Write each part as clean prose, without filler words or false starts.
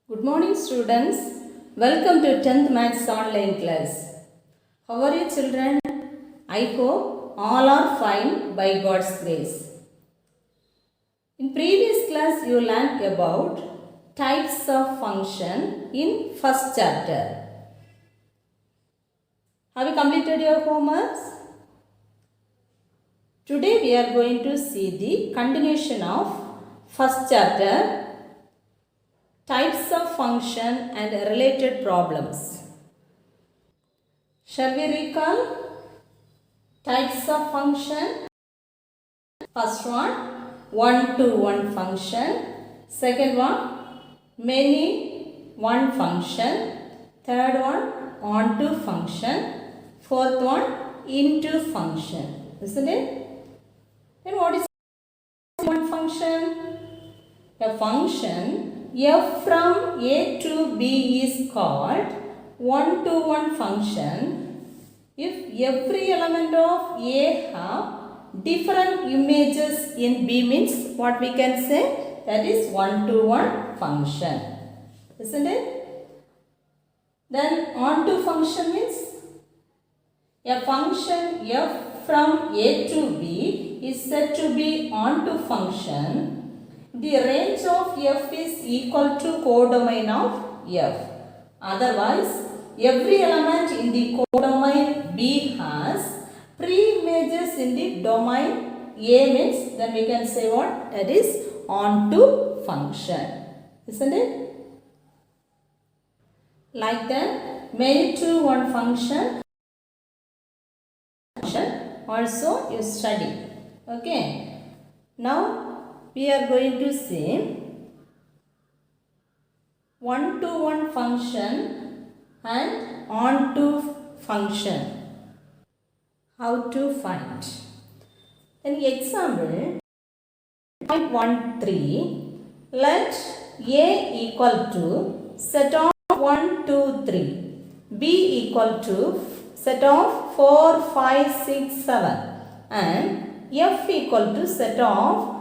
Good morning students. Welcome to 10th Maths online class. How are you children? I hope all are fine by God's grace. In previous class you learned about types of function in first chapter. Have you completed your homeworks? Today we are going to see the continuation of first chapter, types of function and related problems. Shall we recall types of function? First one, one-to-one function. Second one, many-one function. Third one, onto function. Fourth one, into function. Isn't it? Then what is one function? A function f from a to b is called one-to-one function if every element of a have different images in b. Means what we can say, that is one-to-one function, isn't it? Then onto function means a function f from a to b is said to be onto function. The range of f is equal to codomain of f. Otherwise, every element in the codomain B has pre-images in the domain A. Means then we can say what? That is onto function. Isn't it? Like that, many-to-one function also you study. Okay. Now we are going to see one-to-one function and onto function. How to find? An example 0.13, let A equal to set of 1, 2, 3, B equal to set of 4, 5, 6, 7 and F equal to set of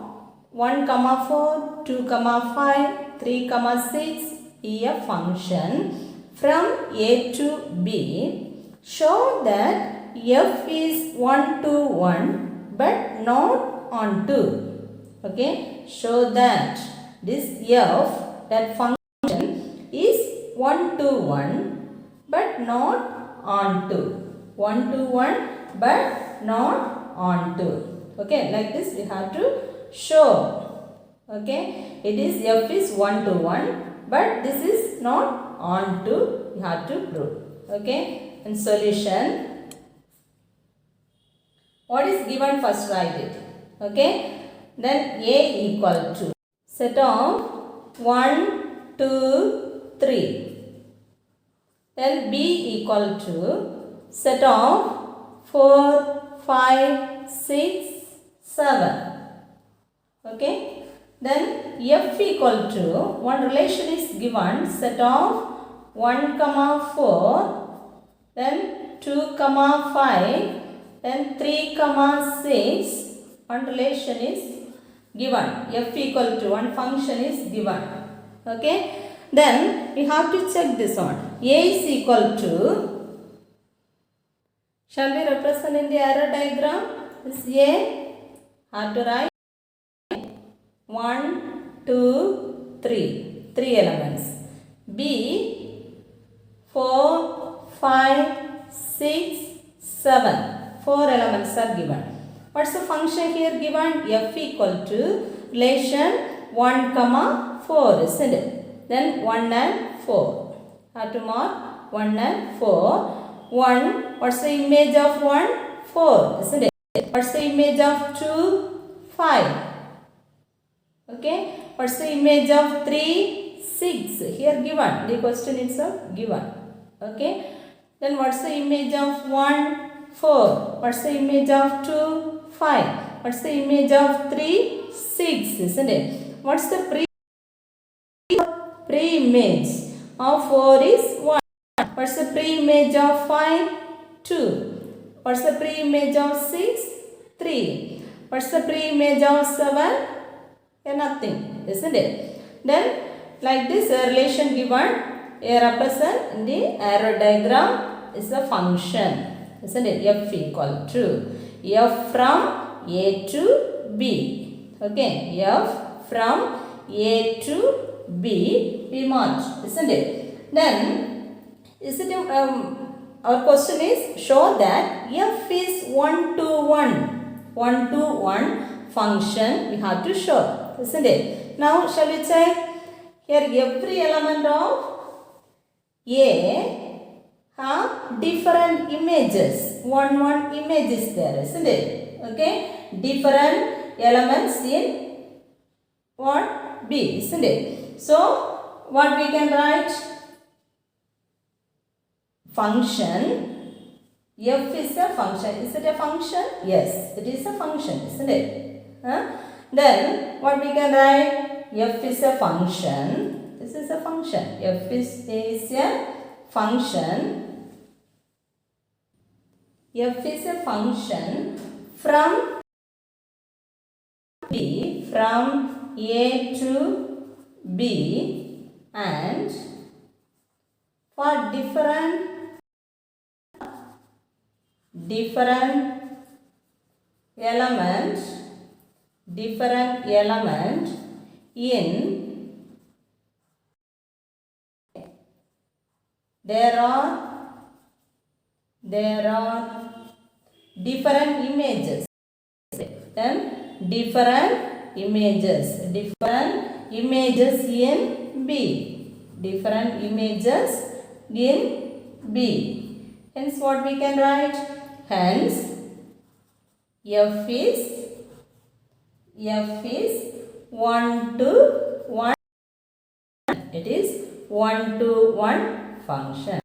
1, 4, 2, 5, 3, 6 is a function from A to B. Show that F is 1-to-1 but not onto. Okay. Show that this F, that function is 1-to-1 but not onto. 1-to-1 but not onto. Okay. Like this we have to show. Okay, it is f is 1-to-1 but this is not onto, you have to prove. Okay, and solution, what is given, first write it. Okay, then A equal to set of 1, 2, 3, then B equal to set of 4, 5, 6, 7. Okay, then f equal to, one relation is given, set of 1, 4, then 2, 5, then 3, 6, one relation is given, f equal to, one function is given. Okay, then we have to check this one. A is equal to, shall we represent in the arrow diagram? This A, have to write 1, 2, 3, 3 elements. B, 4, 5, 6, 7, 4 elements are given. What's the function here given? F equal to relation 1, 4, isn't it? Then 1 and 4. Have to mark 1 and 4. 1, what's the image of 1? 4, isn't it? What's the image of 2? 5. Okay, what's the image of 3? 6. Here given, the question itself given. Okay, then what's the image of 1? 4. What's the image of 2? 5. What's the image of 3? 6, isn't it? What's the pre-image of 4 is 1. What's the pre-image of 5? 2. What's the pre-image of 6? 3. What's the pre-image of 7? Nothing, isn't it? Then Like this relation given a represent in the arrow diagram is a function, isn't it? F equal to F from A to B. Okay, F from A to B we marked, isn't it? Then is it our question is show that F is 1 to 1 function we have to show, isn't it? Now shall we check? Here every element of A have different images. One image is there, isn't it? Okay, different elements in what? B, isn't it? So what we can write? Function. F is a function. Is it a function? Yes, it is a function, isn't it? Then what we can write? F is a function. This is a function. F is a function. F is a function from B, from A to B, and for different element in there are different images. Then different images in B. Different images in B. Hence what we can write? Hence F is 1 to 1. It is 1 to 1 function.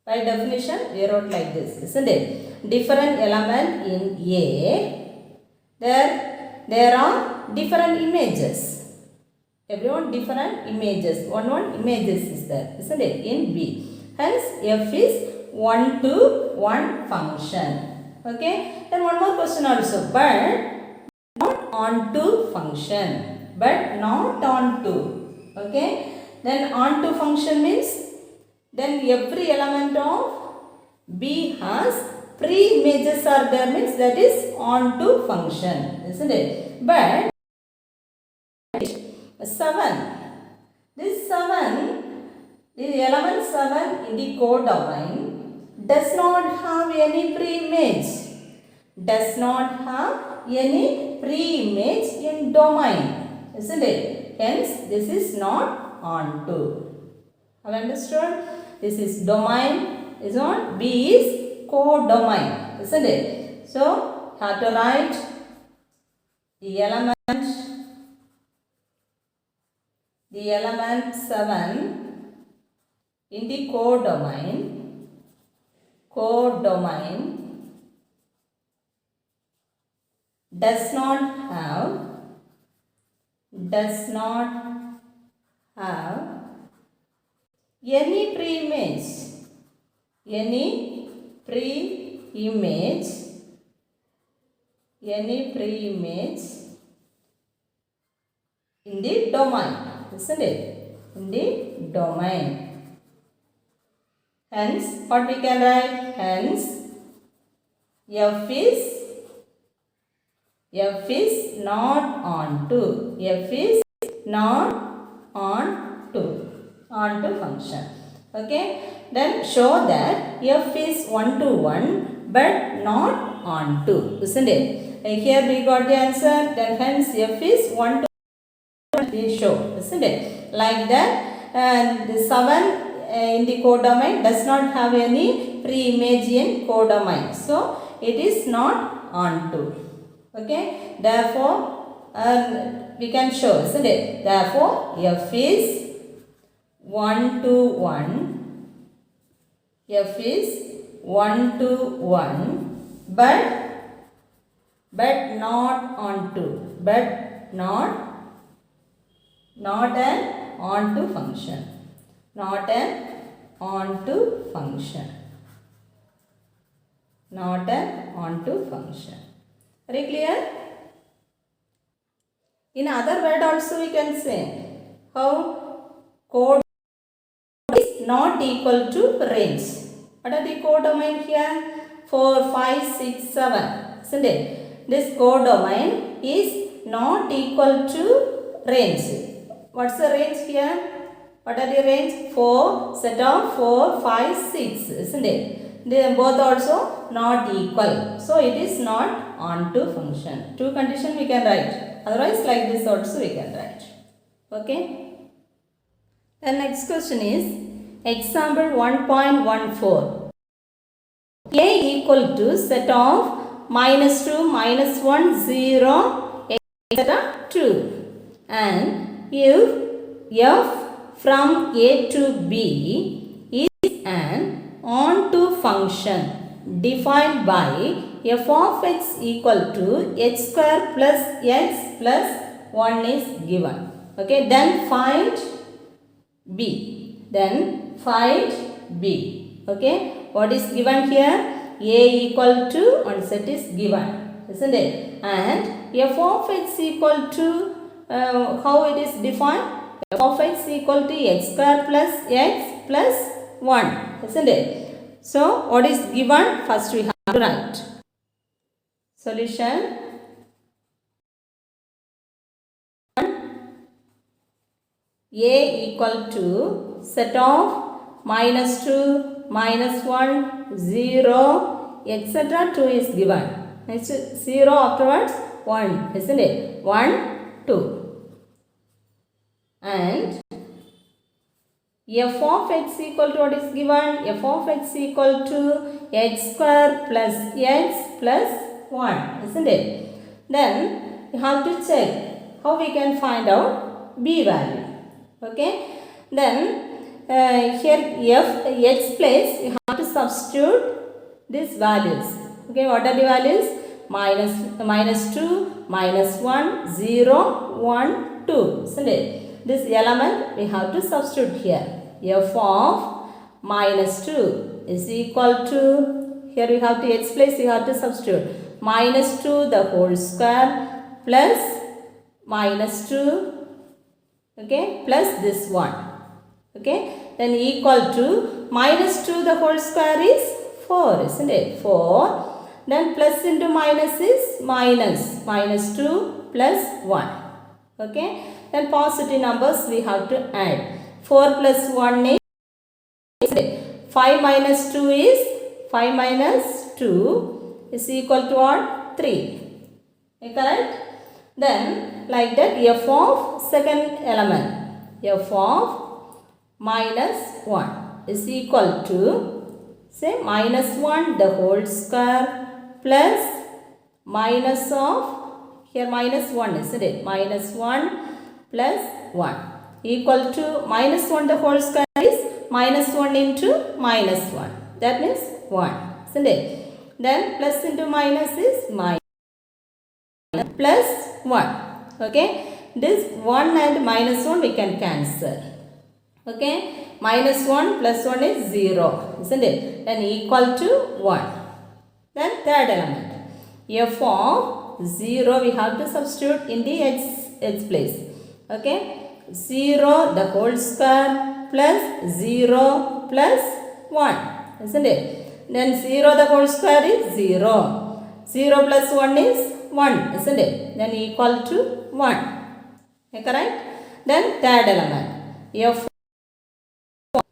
By definition, we wrote like this, isn't it? Different element in A, there are different images. Everyone different images. One images is there, isn't it? In B. Hence, F is 1 to 1 function. Okay. Then one more question also. But not onto function. But not onto. Okay. Then onto function means then every element of B has pre-images are there, means that is onto function, isn't it? But 7, this element 7 in the codomain does not have any pre-image. Does not have any pre-image in domain, isn't it? Hence, this is not onto. Have you understood? This is domain is on, B is codomain, isn't it? So, have to write the element 7 in the codomain does not have any pre-image in the domain, isn't it? In the domain. Hence, what we can write? Hence, F is not onto. F is not onto function. Okay. Then show that F is 1 to 1 but not onto, isn't it? Here we got the answer. Then hence F is 1 to 1 we show, isn't it? Like that, and the 7 in the codomain does not have any pre-image in codomain. So it is not onto. Okay. Therefore, we can show, isn't it? Therefore, F is 1 to 1. F is 1 to 1, but not onto. But not an onto function. Not an onto function. Not an onto function. Very clear? In other word also we can say how code is not equal to range. What are the codomain here? 4, 5, 6, 7. Isn't it? This codomain is not equal to range. What's the range here? What are the range? 4, set of 4, 5, 6. Isn't it? They both also not equal. So it is not onto function. Two condition we can write. Otherwise like this also we can write. Okay. The next question is example 1.14. A equal to set of -2, -1, 0, etc. 2. And if f from A to B is an onto function defined by f of x equal to h square plus x plus 1 is given. Okay, then find B. Then find B. Okay, what is given here? A equal to one set is given, isn't it? And f of x equal to how it is defined? F of x equal to x square plus x plus 1, isn't it? So what is given? First we have to write. Solution. A equal to set of -2, -1, 0, etc. 2 is given. Next 0 afterwards 1, isn't it? 1, 2. And f of x equal to what is given? F of x equal to x square plus x plus 1, isn't it? Then you have to check how we can find out b value. Okay, then here x place you have to substitute these values. Okay, what are the values? -2, -1, 0, 1, 2, isn't it? This element we have to substitute here. F of -2 is equal to, here we have to x place you have to substitute -2 the whole square plus -2, okay, plus this one. Okay, then equal to -2 the whole square is 4, isn't it? 4. Then plus into minus is -2 plus 1. Okay, then positive numbers we have to add. 4 plus 1 is 5 minus 2 is 5 minus 2 is equal to what? 3. Correct? Then like that f of second element, f of -1 is equal to, say, -1 the whole square plus minus of, here -1, isn't it? -1 plus 1 equal to -1 the whole square is -1 into -1. That means 1, isn't it? Then plus into minus is minus plus 1. Okay, this 1 and -1 we can cancel. Okay, -1 plus 1 is 0, isn't it? Then equal to 1. Then third element, f of 0 we have to substitute in the x place. Okay, 0 the whole square plus 0 plus 1, isn't it? Then 0 the whole square is 0. 0 plus 1 is 1, isn't it? Then equal to 1. Correct? Then third element, f of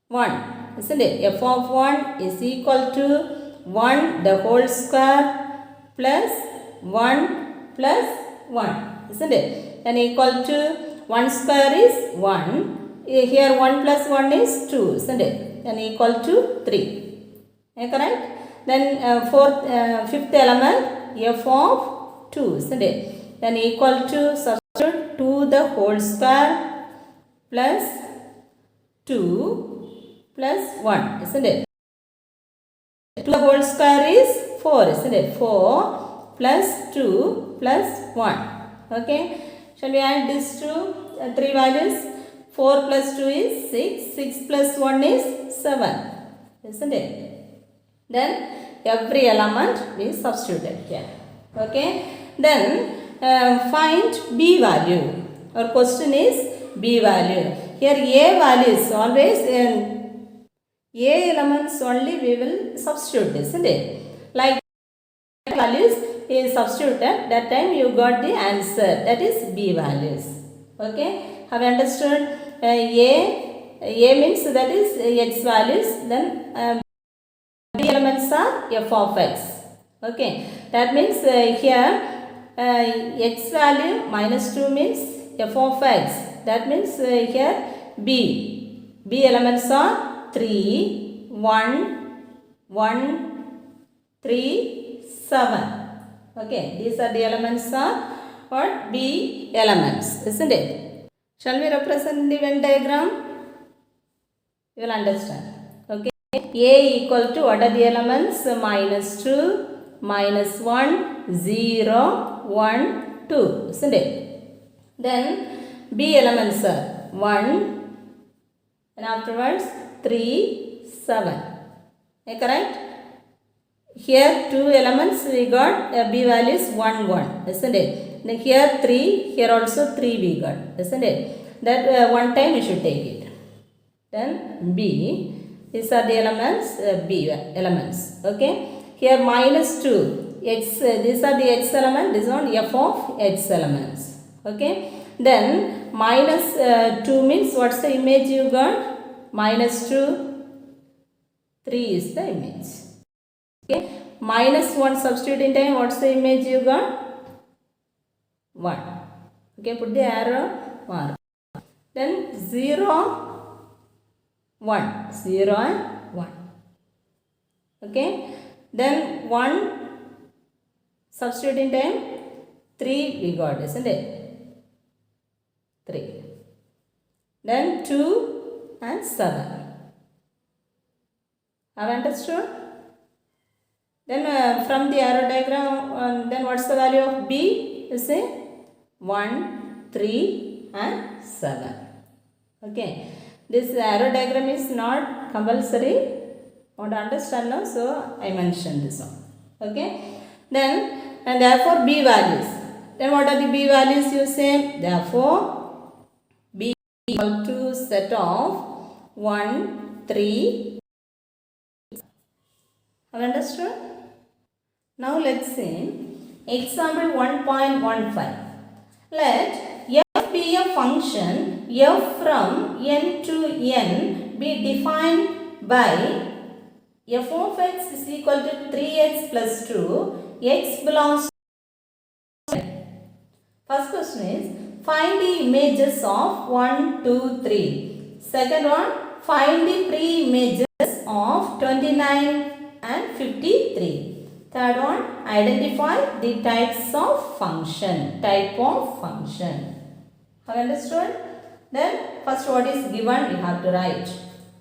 1, isn't it? F of 1 is equal to 1 the whole square plus 1 plus 1, isn't it? Then equal to 1 square is 1. Here 1 plus 1 is 2, isn't it? Then equal to 3. Correct? Then fifth element, f of 2, isn't it? Then equal to substitute 2 the whole square plus 2 plus 1, isn't it? 2 the whole square is 4, isn't it? 4 plus 2 plus 1. Okay, shall we add these two 3 values? 4 plus 2 is 6, 6 plus 1 is 7, isn't it? Then every element is substituted here. Okay, then find B value. Our question is B value. Here A value is always A elements only we will substitute this, isn't it? Like values is substituted, that time you got the answer, that is B values. Okay, have you understood? A means that is X values, then B elements are F of X. Okay, that means here X value minus 2 means F of X. That means here B elements are 3, 1, 1, 3, 7. Okay, these are the elements are what? B elements, isn't it? Shall we represent the Venn diagram? You will understand. Okay, A equal to what are the elements? Minus 2, minus 1, 0, 1, 2, isn't it? Then B elements are 1 and afterwards 3, 7. Correct? Here 2 elements we got B value is 1, 1, isn't it? Then here 3, here also 3 we got, isn't it? That one time we should take it. Then B, these are the elements, B elements. Okay. Here minus 2, X, these are the X element, this one F of X elements. Okay. Then minus 2 means what's the image you got? Minus 2, 3 is the image. Okay. Minus 1 substitute in time, what's the image you got? 1. Okay, put the arrow mark. Then 0, 1. 0 and 1. Okay. Then 1 substitute in time, 3 we got, isn't it? 3. Then 2 and 7. Have understood? Then from the arrow diagram, then what's the value of B? You say 1, 3 and 7. Okay. This arrow diagram is not compulsory. Want to understand now? So I mentioned this one. Okay. Then and therefore B values. Then what are the B values you say? Therefore B equal to set of 1, 3. Have understood? Now let's see example 1.15. Let f be a function f from n to n be defined by f of x is equal to 3x plus 2, x belongs to n. First question is find the images of 1, 2, 3. Second one, find the pre-images of 29 and 53. Third one, identify the types of function. Type of function. Have you understood? Then first what is given we have to write.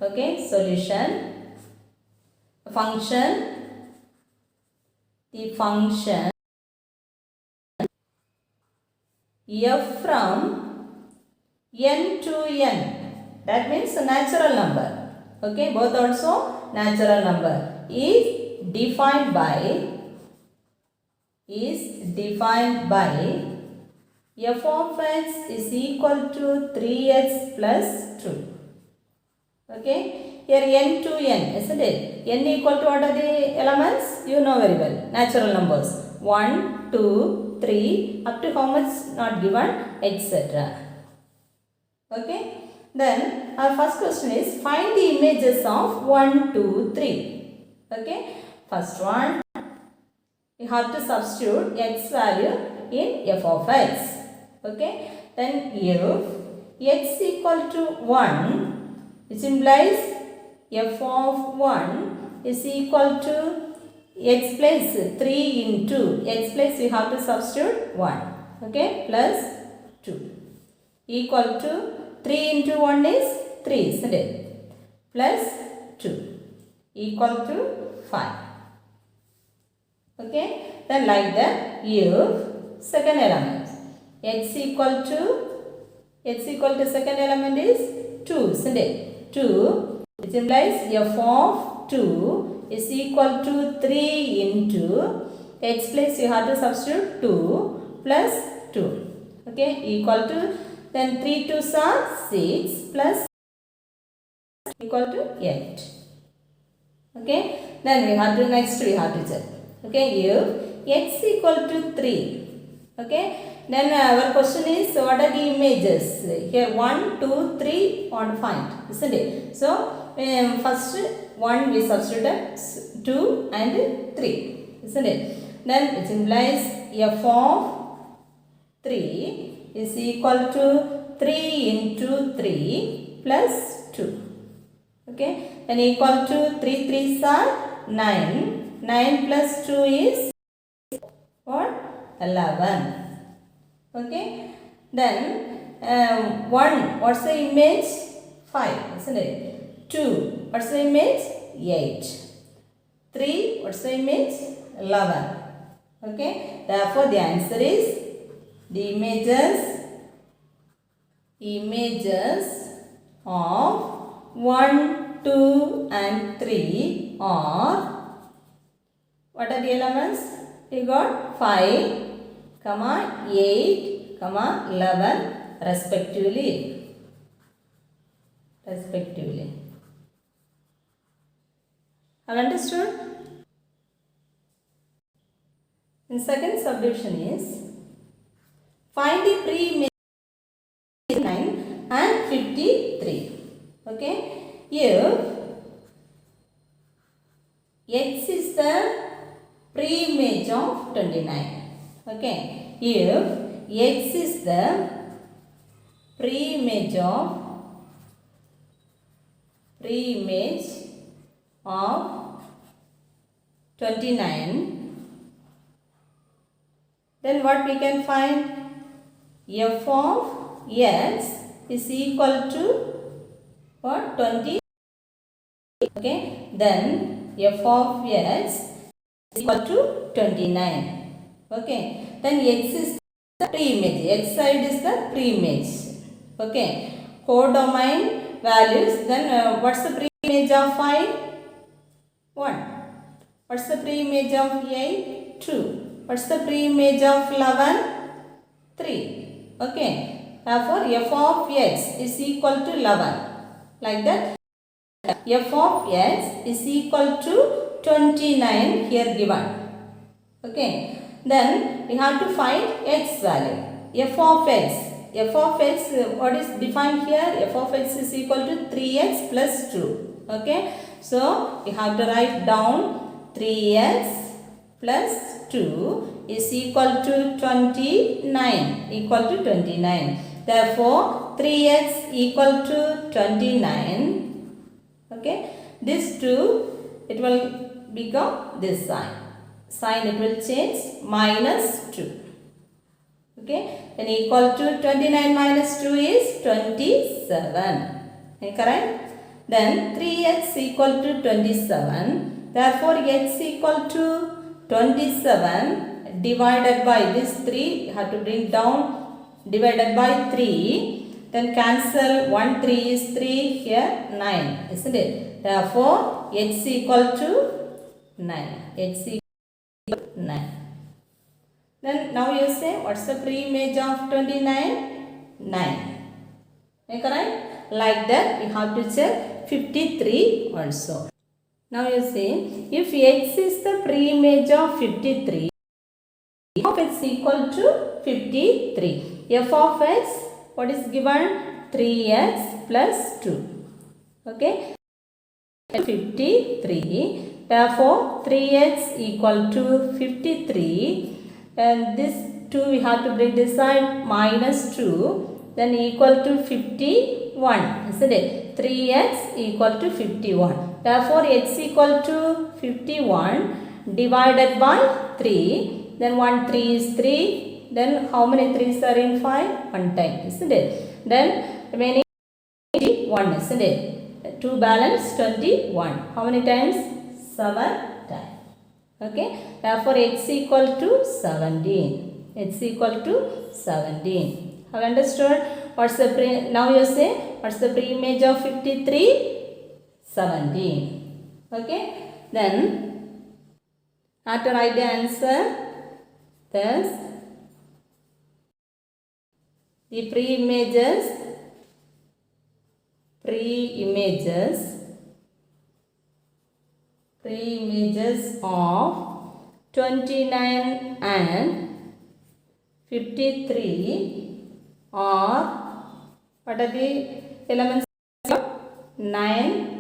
Okay, solution. Function. The function f from n to n. That means a natural number. Okay, both also natural number is defined by f of x is equal to 3x plus 2. Okay, here n to n, isn't it? N equal to what are the elements? You know very well. Natural numbers 1, 2, 3, up to how much not given, etc. Okay, then our first question is find the images of 1, 2, 3. Okay. First one, we have to substitute x value in f of x. Okay. Then if x equal to 1, which implies f of 1 is equal to x plus 3 into x plus we have to substitute 1. Okay. Plus 2 equal to 3 into 1 is 3, isn't it? Plus 2 equal to 5. Okay, then like that, if second element x equal to second element is 2, isn't it? 2, which implies f of 2 is equal to 3 into x plus you have to substitute 2 plus 2. Okay, equal to, then 3 2s are 6 plus equal to 8. Okay, then we have to check. Okay, if x equal to 3. Okay, then our question is, what are the images? Here 1, 2, 3 want to find, isn't it? So first 1 we substitute, 2 and 3, isn't it? Then it implies f of 3 is equal to 3 into 3 plus 2. Okay, then equal to 3 3s are 9. 9 plus 2 is what? 11. Okay, then 1, what's the image? 5, isn't it? 2, what's the image? 8. 3, what's the image? 11. Okay, therefore the answer is, the images of 1, 2 and 3 are, what are the elements? We got 5, 8, 11 respectively. Have understood? The second subdivision is, find the pre-image 9 and 53. Okay, if x is the pre-image of 29. Okay, if x is the pre-image of 29, then what we can find? F of x is equal to what? 20. Okay, then f of x is equal to 29. Okay, then x is the pre-image, x side is the pre-image. Okay, codomain values, then what's the pre-image of 5? 1. What's the pre-image of 8? 2. What's the pre-image of 11? 3. Okay, therefore f of x is equal to 11. Like that, f of x is equal to 29 here given. Okay, then we have to find x value. F of x, what is defined here? F of x is equal to 3x plus 2. Okay, so we have to write down 3x plus 2 is equal to 29. Therefore, 3x equal to 29. Okay, this 2, it will become this sign it will change, minus 2. Okay, then equal to 29 minus 2 is 27. Correct? Then 3x equal to 27. Therefore, x equal to 27 divided by this 3. You have to bring down, divided by 3. Then cancel 1, 3 is 3. Here 9. Isn't it? Therefore, x equal to 9. X equal 9. Then now you say, what's the pre-image of 29? 9. Correct? Like that we have to check 53 also. Now you see, if x is the pre-image of 53, f of x equal to 53. F of x, what is given? 3x plus 2. Okay? 53. Therefore, 3x equal to 53. And this 2 we have to bring this side, minus 2. Then equal to 51. Isn't it? 3x equal to 51. Therefore, x equal to 51 divided by 3. Then 1 3 is 3. Then how many 3's are in 5? 1 time. Isn't it? Then remaining 1. Isn't it? 2 balance 21. How many times? 7 times. Okay. Therefore, x equal to 17. X equal to 17. Have you understood? What's the now you say, what's the pre-image of 53? 17. Okay. Then, have to write the answer. Thus, the pre-images of 29 and 53 are, what are the elements of 9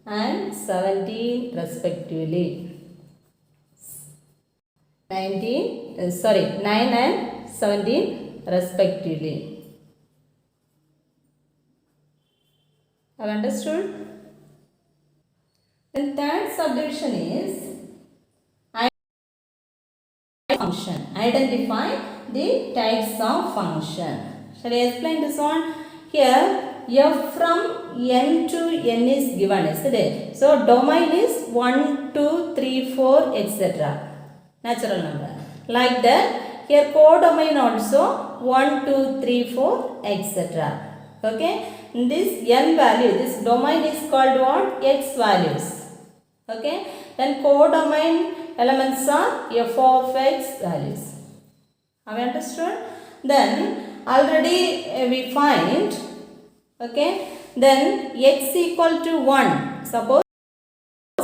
and 17 respectively. 9 and 17 respectively. Have understood? The third subdivision is function. Identify the types of function. Shall I explain this one? Here f from n to n is given, isn't it? So domain is 1, 2, 3, 4, etc. Natural number. Like that, here codomain also 1, 2, 3, 4, etc. Okay. This n value, this domain is called what? X values. Okay. Then codomain elements are f of x values. Have you understood? Then already we find, okay, then x equal to 1. Suppose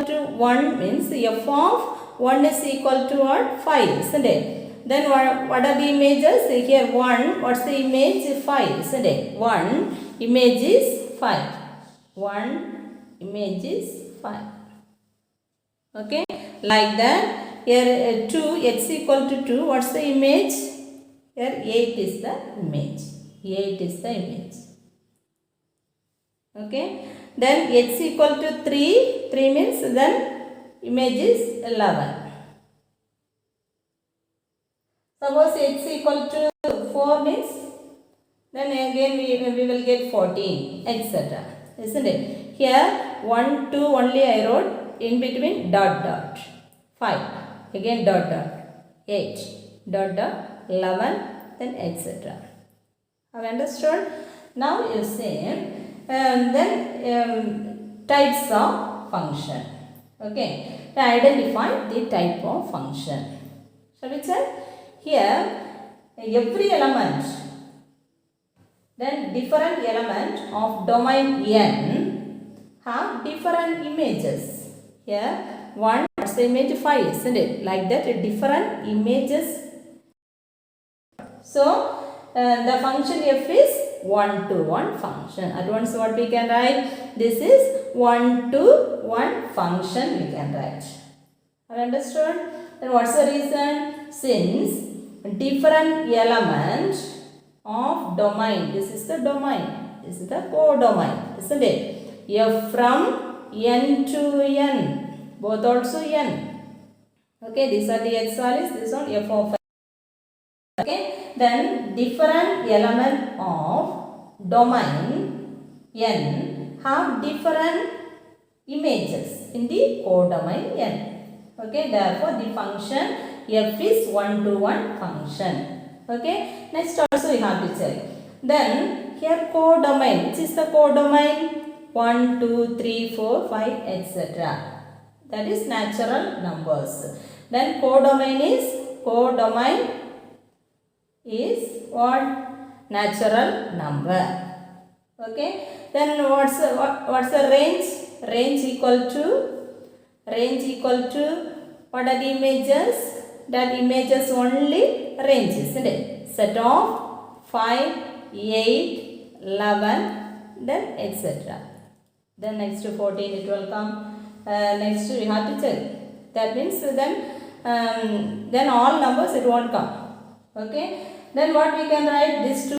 to 1 means f of 1 is equal to what? 5, isn't it? Then what are the images? Here 1, what's the image? 5, isn't it? 1 image is 5. 1 image is 5. Okay, like that. Here 2, x equal to 2, what's the image? Here 8 is the image. 8 is the image. Okay, then x equal to 3, 3 means then image is 11. Suppose x equal to 4 means, then again we will get 14, etc. Isn't it? Here 1, 2 only I wrote, in between dot dot. 5, again dot dot. 8, dot dot, 11, then etc. Have you understood? Now you say, then types of function. Okay, to identify the type of function. Shall we check? Here every element, then different element of domain n have different images. Here 1, what's the image? 5, isn't it? Like that, different images. So the function f is 1 to 1 function. At once what we can write? This is 1 to 1 function we can write. Have you understood? Then what's the reason? Since different element of domain, this is the domain, this is the codomain, isn't it? F from n to n, both also n. Okay, these are the x values, this one f of x. Okay, then different element of domain n have different images in the codomain n. Okay, therefore the function f is 1 to 1 function. Okay, next also you have to check. Then here codomain, which is the codomain? 1, 2, 3, 4, 5, etc. That is natural numbers. Then codomain is what? Natural number. Okay. Then what's the range? Range equal to what are the images? That images only range, isn't it? Set of 5, 8, 11, then etc. Then next to 14 it will come. Next we have to check. That means then all numbers it won't come. Okay. Then what we can write? This two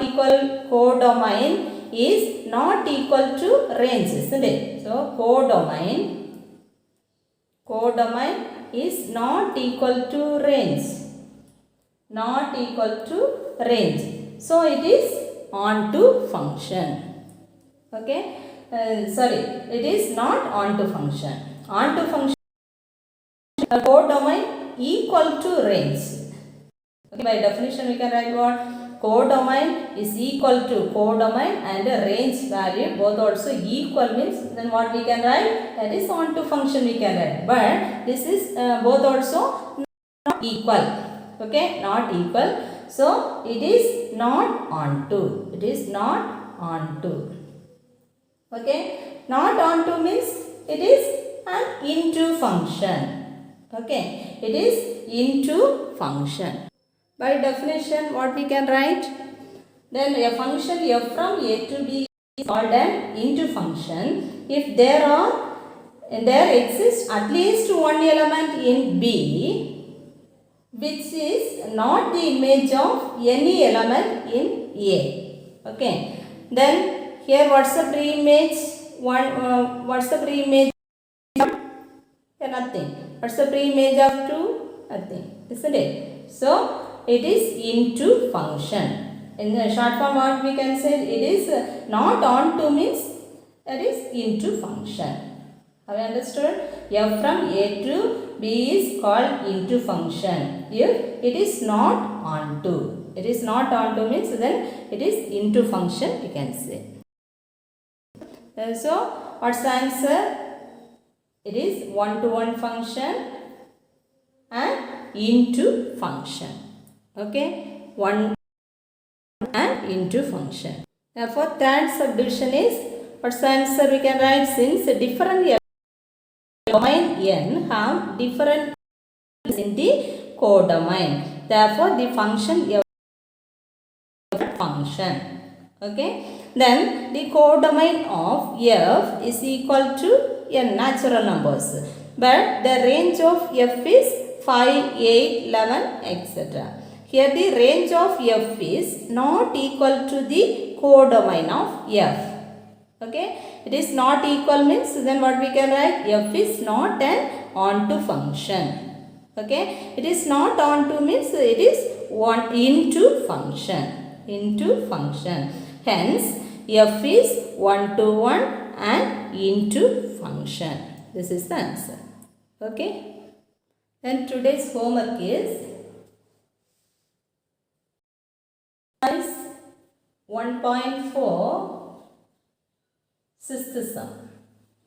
equal codomain is not equal to range, isn't it? So codomain is not equal to range. Not equal to range. So it is onto function. Okay. It is not onto function. Onto function, codomain equal to range. Okay, by definition we can write what? Codomain is equal to codomain and range value both also equal means then what we can write? That is onto function we can write. But this is both also not equal. Okay, not equal. So it is not onto. It is not onto. Okay, not onto means it is an into function. Okay, it is into function. By definition, what we can write? Then a function f from a to b is called an into function if there exists at least one element in b which is not the image of any element in a. Okay, then here what's the pre-image? What's the pre-image? Nothing. What's the pre-image of 2? Nothing, isn't it? So it is into function. In the short form, what we can say, it is not onto means that is into function. Have you understood? F from a to b is called into function if it is not onto. It is not onto means then it is into function, we can say. So what's the answer? It is one-to-one function and into function. Okay, one and into function. Therefore, third subdivision is, what's the answer we can write? Since different domain n have different in the codomain, therefore the function function. Okay, then the codomain of f is equal to n natural numbers, but the range of f is 5, 8, 11, etc. Here the range of f is not equal to the codomain of f. Okay, it is not equal means then what we can write? F is not an onto function. Okay, it is not onto means it is one into function. Into function. Hence, f is one-to-one and into function. This is the answer. Okay. Then today's homework is 1.4 sixth sum.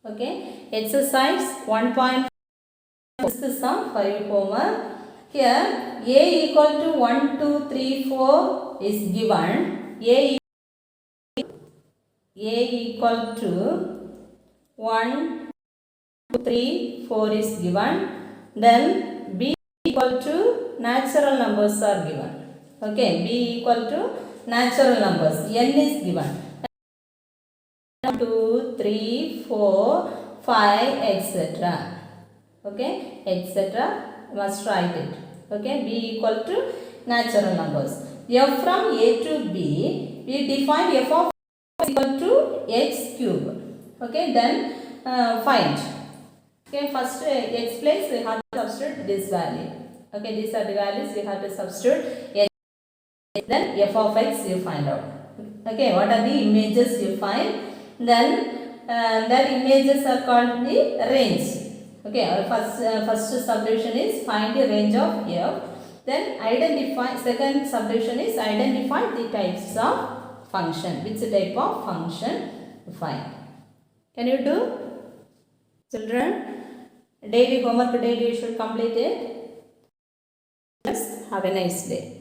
Okay, exercise 1.4 sixth sum for your homework. Here a equal to 1, 2, 3, 4 is given. A equal to 1, 2, 3, 4 is given. Then b equal to natural numbers are given. Okay, b equal to natural numbers. N is given. 2, 3, 4, 5, etc. Okay, etc. Must write it. Okay, b equal to natural numbers. F from a to b, we define f of x equal to x cube. Okay, then find. Okay, first x place we have to substitute this value. Okay, these are the values we have to substitute. Then f of x you find out. Okay, what are the images you find? Then that images are called the range. Okay, our first subdivision is find the range of f. Then identify, second subdivision is identify the types of function. Which type of function you find. Can you do? Children, daily homework daily you should complete it. Yes, have a nice day.